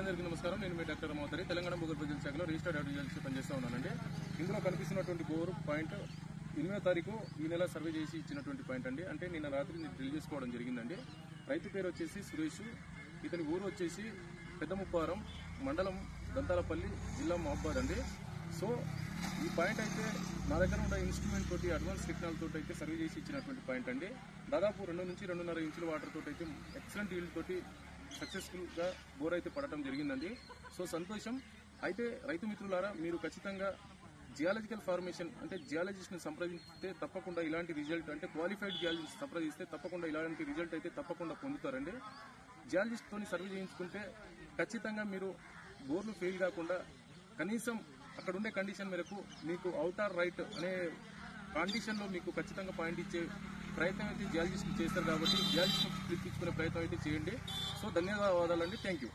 అందరికీ నమస్కారం. నేను మీ డాక్టర్ మోతరి, తెలంగాణ భూగర్భ జల శాఖలో రిజిస్టర్డ్ అడ్వైజర్స్ పనిచేస్తూ ఉన్నానండి. ఇందులో కనిపిస్తున్నటువంటి బోర్ పాయింట్ 8వ తారీఖు ఈ నెల సర్వే చేసి ఇచ్చినటువంటి పాయింట్ అండి. అంటే నిన్న రాత్రి డ్రిల్ చేసుకోవడం జరిగిందండి. రైతు పేరు వచ్చేసి సురేష్, ఇతని ఊరు వచ్చేసి పెద్దముప్పారం, మండలం దంతాలపల్లి, జిల్లా మహబాద్ అండి. సో ఈ పాయింట్ అయితే నా దగ్గర ఉన్న ఇన్స్ట్రుమెంట్ తోటి, అడ్వాన్స్ టెక్నాలజీ తోటి అయితే సర్వే చేసి ఇచ్చినటువంటి పాయింట్ అండి. దాదాపు 2 నుంచి 2.5 ఇంచుల వాటర్ తోటి అయితే ఎక్సలెంట్ ఈల్డ్ తోటి సక్సెస్ఫుల్ గా బోర్ అయితే పడటం జరిగిందండి. సో సంతోషం. అయితే రైతు మిత్రులారా, మీరు ఖచ్చితంగా జియాలజికల్ ఫార్మేషన్ అంటే జియాలజిస్ట్ ని సంప్రదిస్తే తప్పకుండా ఇలాంటి రిజల్ట్, అంటే క్వాలిఫైడ్ జియాలజిస్ట్ సంప్రదిస్తే తప్పకుండా ఇలాంటి రిజల్ట్ అయితే తప్పకుండా పొందుతారండి. జియాలజిస్ట్ తోని సర్వే చేయించుకుంటే ఖచ్చితంగా మీరు బోర్లు ఫెయిల్ కాకుండా కనీసం అక్కడ ఉండే కండిషన్ మేరకు మీకు అవుట్ ఆర్ రైట్ అనే కండిషన్ లో మీకు ఖచ్చితంగా పాయింట్ ఇచ్చే ప్రయత్నం అయితే జియాలజిస్ట్ చేస్తారు. కాబట్టి జియాలజిస్ట్ పిలిపించుకునే ప్రయత్నం అయితే చేయండి. సో ధన్యవాదాలండి. Thank you.